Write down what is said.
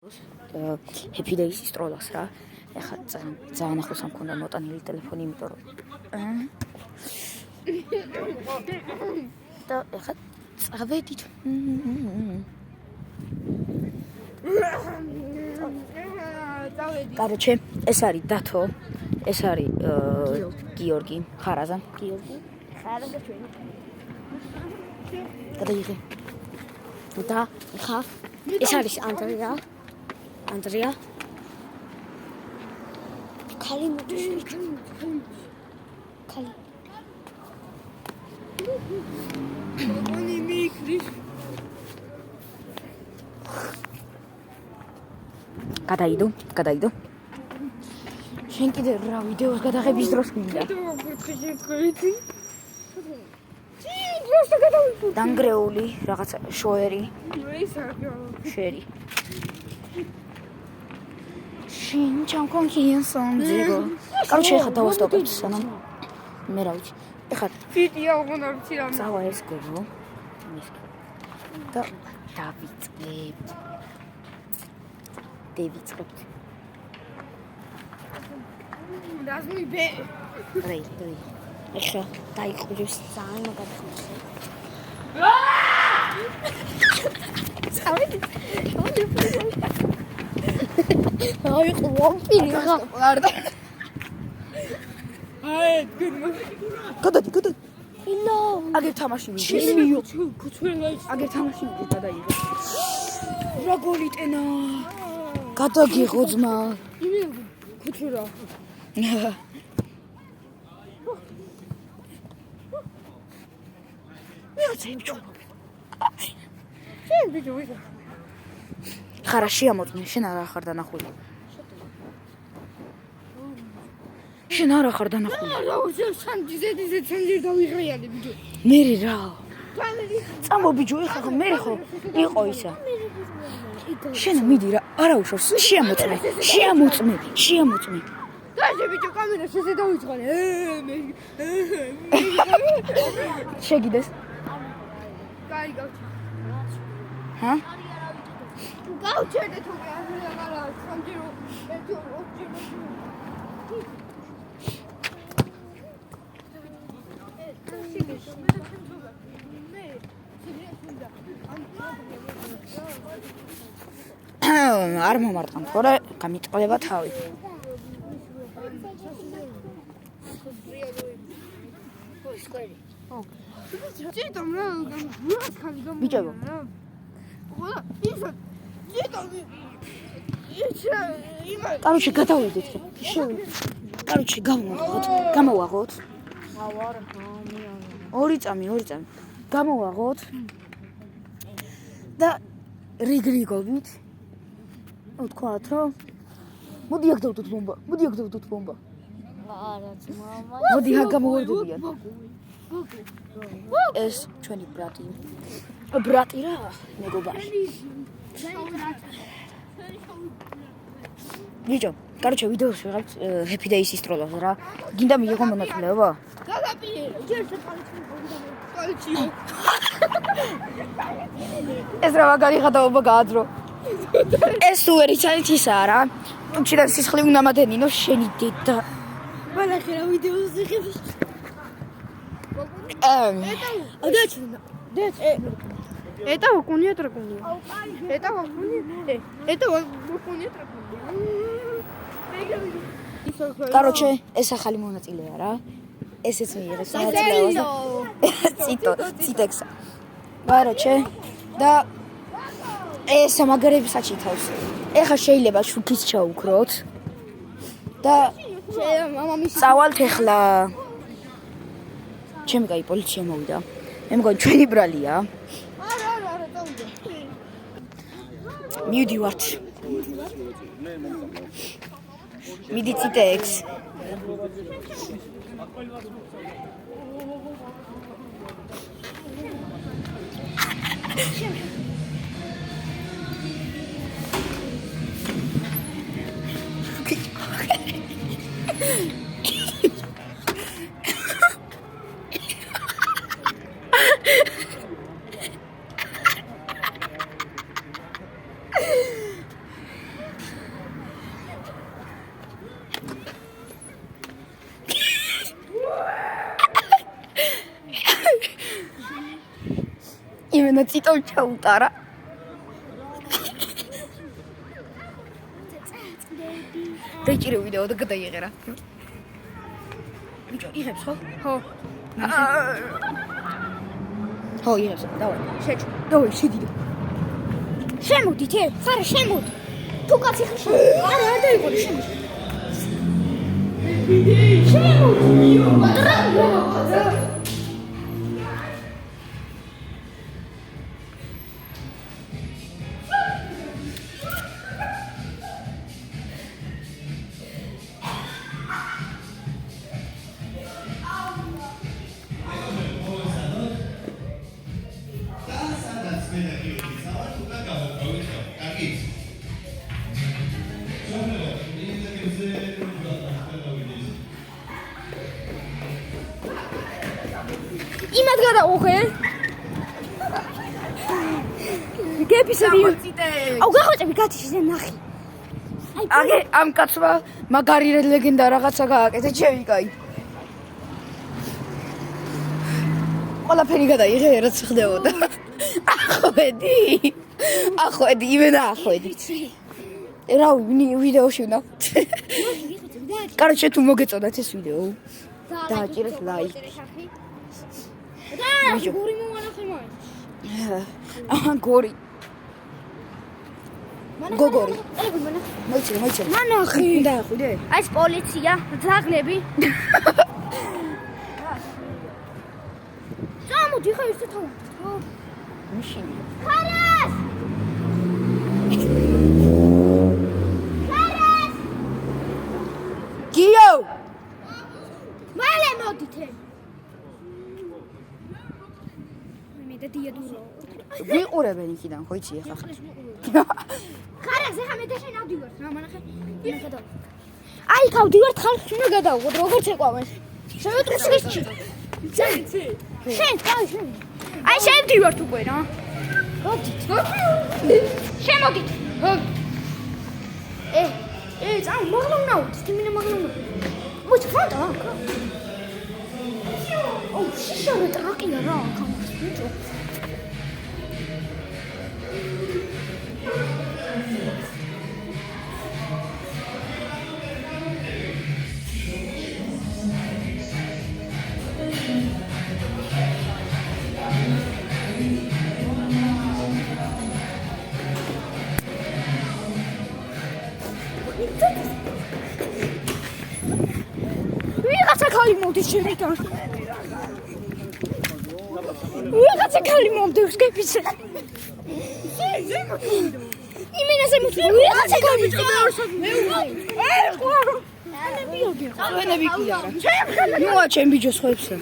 Happy Days ისტროლას რა. ეხლა ძალიან ახლოს ამ მქონდა მოტანილი ტელეფონი, იმიტომ რომ და ეხლა წავედით. Короче, ეს არის დათო, ეს არის გიორგი, ხარაზან. გიორგი, ხარაზა ჩვენი. გადაიღე. და ხა ეს არის ანდრია. Andrea. Kali motiš. Kali. Oni mikriš. გადაიდო. შენ კიდე რა ვიდეოს გადაღების დროს გინდა? დანგრეული რაღაცა შოერი. შერი. Шинчан конкиенсон ძიგო. Короче, ეხა დავასტოპებთ სანამ მე რა ვიცი. ეხა ვიდეო აღონარჩი რამე. წავა ეს გოგო. და დავიწყებთ. Разми бе. რეი. ეხა დაიყვირებს ძალიან მაგარი. წავედი. აი ყوامფილი ხა. აი, გუნ. გადადი. ინო. აგერ თამაში ვიდეო. შემიო. ქუთველი. აგერ თამაში ვიდეო გადაიღე. რა გოლიტენა. გადაგიღო ძმა. იმენ ქუთვრა. შენ ვიდეო ვიღე. ხარა შეამოწმე, შენ არა ხარ დანახული. შენ არა ხარ დანახული. რა უძე სანდიზედიზე ცენჯერ დავიღრიალე ბიჭო. მერე რა. წამო ბიჭო, ეხლა მერე ხო იყო ისა. შენ მიდი რა, არა უშავს, შეამოწმე. დაჟე ბიჭო კამერას ესე დავიწყალე. მე. შეგიდეს. კაი გავჩა. ჰა? გავჩერდე თუ არა, სამჯერო, ერთი ოთხჯერო. არ მომარტყამ, თორე გამიტყდება თავი. ბიჭებო. Короче, გადავიდეთ. Короче, გამოვაღოთ. ორი წამი. გამოვაღოთ. და რიგრიგობით. ვთქვათ, რომ მოდი აქ დავდოთ ბომბა. არა, მამა. მოდი აქ გამოვარდებიან. ეს ჩვენი ბრატი რა, მეგობარი. ბიჭო, короче, ვიდეოს ვიღებთ Happy Days ისტროლას რა. გინდა მიიღო მონაწილეობა? გადაპირე, ჯერ შეყალჩი. ეს რა მაგარი ხადაობა გააძრო. ეს თუ ერიცანით ისაა რა. ტუჩიდან სისხლი უნდა მადენინო შენი დედა. ბალახი რა ვიდეოს იღებს. Это вакуумные драконы. Короче, ეს ახალი მონაწილეა რა. ესეც მიიღეს მონაწილეობას. ციტექსა. Короче, და ეს მაგარებს აჩითავს. ეხა შეიძლება შუქის ჩაუქროთ. და წავალთ ეხლა. ჩემი კაი პოლიცია მოვიდა. მე მგონი ჩვენი ბრალია. არა, დავიდე. მივდივართ. მიდი ციტექს. უნდა ციტო ჩაუტარა. დაიჭირე ვიდეო და გადაიღერა. ბიჭო, იღებს ხო? ხო. ხო, იღებს. დავაი. შეჭ. დავაი, შედიდო. შემოდით, ხარა შემოდ. თუ კაცი ხარ შემოდ. არა, არ დაიყო შემოდ. იმად გადაუხე. გეპისები. აუ გახოჭები გათიშე ნახი. აგე ამ კაცმა მაგარი ლეგენდა რაღაცა გააკეთა ჩემი კაი. ყველაფერი გადაიღე რაც ხდებოდა. ახვედი. ახვედი, იმენა ახვედი. რავი, ვიდეოში უნდა. კაროჩე თუ მოგეწონათ ეს ვიდეო. დააჭირეთ ლაიქ. და გორი მოვანახე მაინც. აჰა, გორი. გოგორი. მოიცე. მანახი. დაახვიდე. აი ეს პოლიცია, ძაღლები. წამოდი ხა ერთად თავად. მაშინ. ხარას! გიო! მალე მოდით. მე და დიადურო. ვიყურებენ იქიდან, ხო იცი ახლა. ხარას ახლა მე და შენ ავდივართ, რა მანახე. აი გავდივართ ხალხს უნდა გადავღოთ, როგორც ეყვავენ. შევეტრუსკისში. შენ, შენ. აი შენ დივართ უკვე რა. მოდით. შემოდით. წამ მაგლოვნაუთ, თიმინა მაგლოვნაუთ. მოიცა ფანტა. ოუ, შიშარე ტრაკია რა, კამას ბიჭო. ვიღაცა ხალი მომდის შენიდან. ვიღაცა ხალი მომდის გეფიცე. იმენაზე მოდი. ვიღაცა ხალი. ვენები კი არა. ნუ აჩენ ბიჭოს ხოებსა.